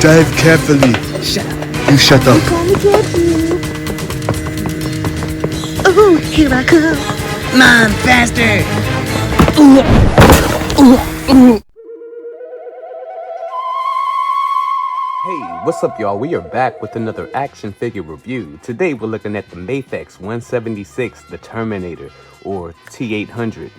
Drive carefully. Shut up. You shut up. Gonna get you. Oh, here I come. Mom, faster. Hey, what's up y'all? We are back with another action figure review. Today we're looking at the Mafex 176, the Terminator, or T-800.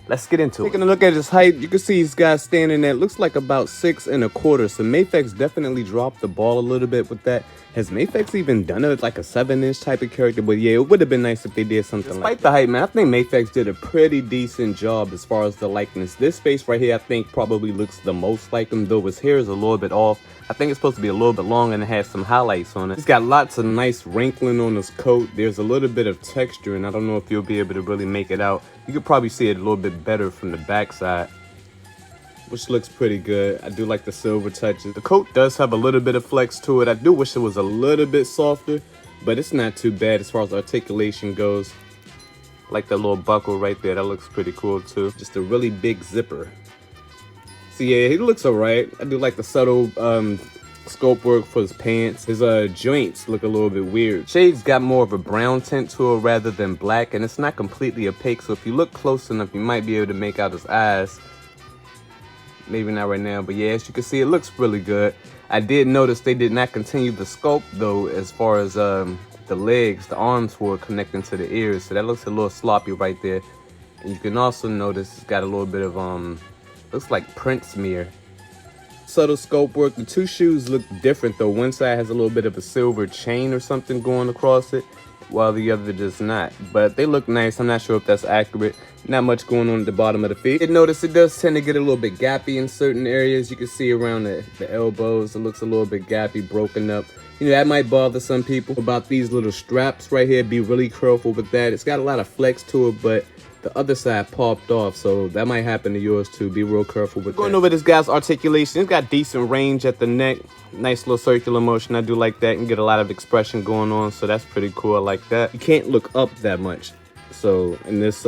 Let's get into it. Taking a look at his height, you can see he's got standing at looks like about 6 1/4. So Mafex definitely dropped the ball a little bit with that. Has Mafex even done it like a 7-inch type of character? But yeah, it would have been nice if they did something like that. Despite the height, man, I think Mafex did a pretty decent job as far as the likeness. This face right here, I think probably looks the most like him, though his hair is a little bit off. I think it's supposed to be a little bit long and it has some highlights on it. He's got lots of nice wrinkling on his coat. There's a little bit of texture, and I don't know if you'll be able to really make it out. You could probably see it a little bit better from the backside, which looks pretty good. I do like the silver touches. The coat does have a little bit of flex to it. I do wish it was a little bit softer, but it's not too bad as far as articulation goes. I like that little buckle right there. That looks pretty cool too. Just a really big zipper. So yeah, he looks alright. I do like the subtle sculpt work for his pants. His joints look a little bit weird. Shade's got more of a brown tint to it rather than black, and it's not completely opaque, so if you look close enough, you might be able to make out his eyes. Maybe not right now, but yeah, as you can see, it looks really good. I did notice they did not continue the sculpt though, as far as the legs, the arms were connecting to the ears, so that looks a little sloppy right there. And you can also notice it's got a little bit of looks like print smear. Subtle sculpt work. The two shoes look different though. One side has a little bit of a silver chain or something going across it, while the other does not. But they look nice. I'm not sure if that's accurate. Not much going on at the bottom of the feet. Notice it does tend to get a little bit gappy in certain areas. You can see around the elbows, it looks a little bit gappy, broken up. You know, that might bother some people. About these little straps right here, be really careful with that. It's got a lot of flex to it, but the other side popped off, so that might happen to yours too. Be real careful with that. Going over this guy's articulation, it's got decent range at the neck. Nice little circular motion. I do like that, and get a lot of expression going on, so that's pretty cool. I like that. You can't look up that much, so in this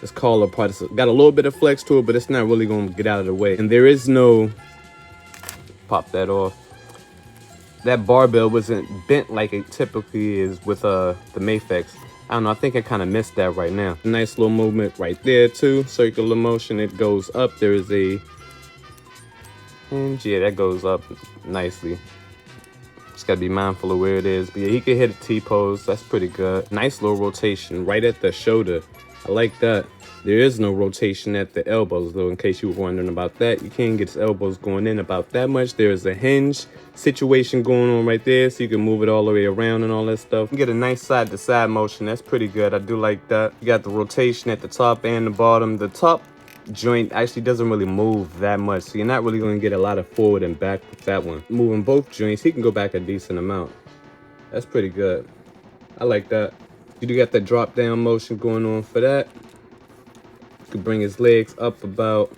this collar part, it's got a little bit of flex to it, but it's not really going to get out of the way. And there is no pop that off. That barbell wasn't bent like it typically is with the Mafex. I don't know, I think I kind of missed that right now. Nice little movement right there too. Circular motion, it goes up. There is a hinge. Yeah, that goes up nicely. Just gotta be mindful of where it is. But yeah, he can hit a T-pose. That's pretty good. Nice little rotation right at the shoulder. I like that. There is no rotation at the elbows though, in case you were wondering about that. You can't get his elbows going in about that much. There's a hinge situation going on right there, so you can move it all the way around and all that stuff. You get a nice side to side motion. That's pretty good. I do like that. You got the rotation at the top and the bottom. The top joint actually doesn't really move that much, so you're not really going to get a lot of forward and back with that one. Moving both joints, he can go back a decent amount. That's pretty good. I like that. You do got that drop down motion going on for that. You can bring his legs up about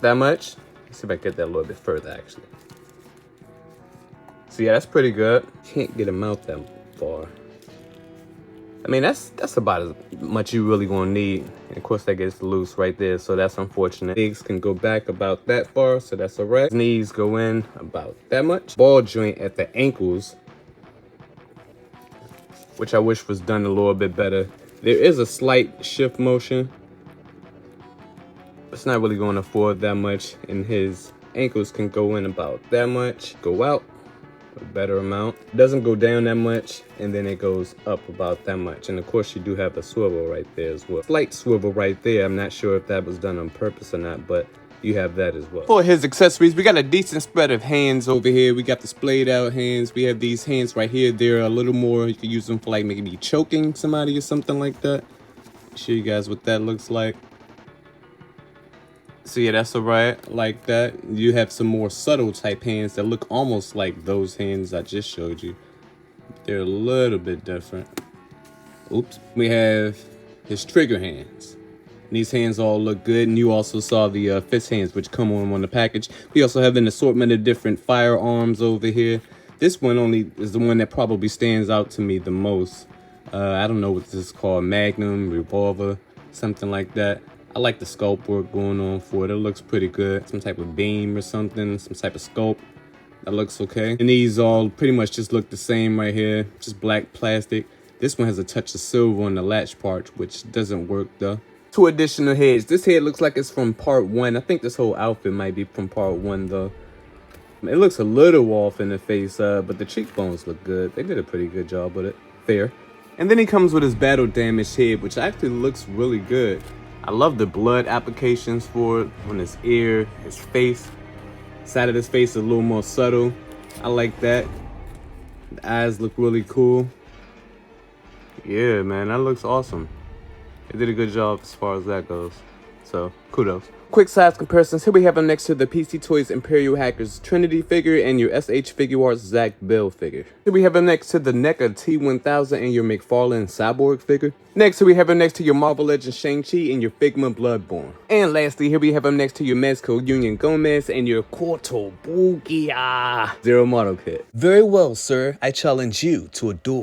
that much. Let's see if I can get that a little bit further actually. So yeah, that's pretty good. Can't get him out that far. I mean, that's about as much you really gonna need. And of course that gets loose right there, so that's unfortunate. Legs can go back about that far, so that's alright. Knees go in about that much. Ball joint at the ankles, which I wish was done a little bit better. There is a slight shift motion. It's not really going to forward that much, and his ankles can go in about that much, go out a better amount. It doesn't go down that much, and then it goes up about that much. And of course you do have a swivel right there as well. Slight swivel right there. I'm not sure if that was done on purpose or not, but you have that as well. For his accessories, we got a decent spread of hands over here. We got the splayed out hands. We have these hands right here. They're a little more, you can use them for like maybe choking somebody or something like that. Show you guys what that looks like. So yeah, that's alright, like that. You have some more subtle type hands that look almost like those hands I just showed you. They're a little bit different. Oops. We have his trigger hands. And these hands all look good, and you also saw the fist hands, which come on the package. We also have an assortment of different firearms over here. This one only is the one that probably stands out to me the most. I don't know what this is called, Magnum, revolver, something like that. I like the sculpt work going on for it. It looks pretty good. Some type of beam or something, some type of sculpt. That looks okay. And these all pretty much just look the same right here. Just black plastic. This one has a touch of silver on the latch part, which doesn't work though. 2 additional heads. This head looks like it's from part 1. I think this whole outfit might be from part 1 though. It looks a little off in the face, but the cheekbones look good. They did a pretty good job with it. Fair. And then he comes with his battle damaged head, which actually looks really good. I love the blood applications for it on his ear, his face. Side of his face is a little more subtle. I like that. The eyes look really cool. Yeah, man, that looks awesome. They did a good job as far as that goes. So, kudos. Quick size comparisons. Here we have him next to the PC Toys Imperial Hackers Trinity figure and your SH Figure Arts Zach Bell figure. Here we have him next to the NECA T-1000 and your McFarlane Cyborg figure. Next, here we have him next to your Marvel Legends Shang-Chi and your Figma Bloodborne. And lastly, here we have him next to your Mezco Union Gomez and your Corto Bugia Zero Model Kit. Very well, sir. I challenge you to a duel.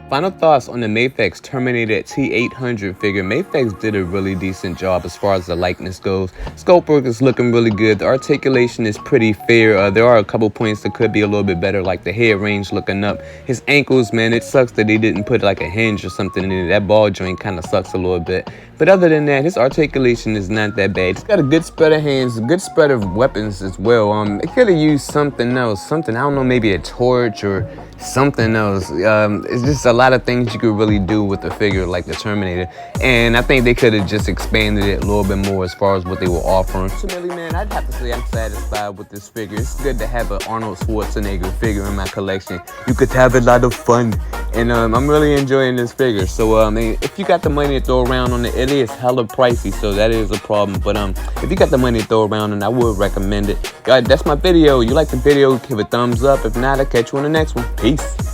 Final thoughts on the Mafex Terminator T-800 figure. Mafex did a really decent job as far as the likeness goes. Sculpt work is looking really good. The articulation is pretty fair. There are a couple points that could be a little bit better, like the head range looking up. His ankles, man, it sucks that they didn't put like a hinge or something in it. That ball joint kind of sucks a little bit. But other than that, his articulation is not that bad. He's got a good spread of hands, a good spread of weapons as well. It could have used something else. Something, I don't know, maybe a torch or something else. It's just a lot of things you could really do with a figure like the Terminator, and I think they could have just expanded it a little bit more as far as what they were offering. Ultimately, man, I'd have to say I'm satisfied with this figure. It's good to have an Arnold Schwarzenegger figure in my collection. You could have a lot of fun, and I'm really enjoying this figure. So if you got the money to throw around on it is hella pricey, so that is a problem. But if you got the money to throw around, and I would recommend it. Guys, that's my video. You like the video, give a thumbs up. If not, I'll catch you on the next one. Peace.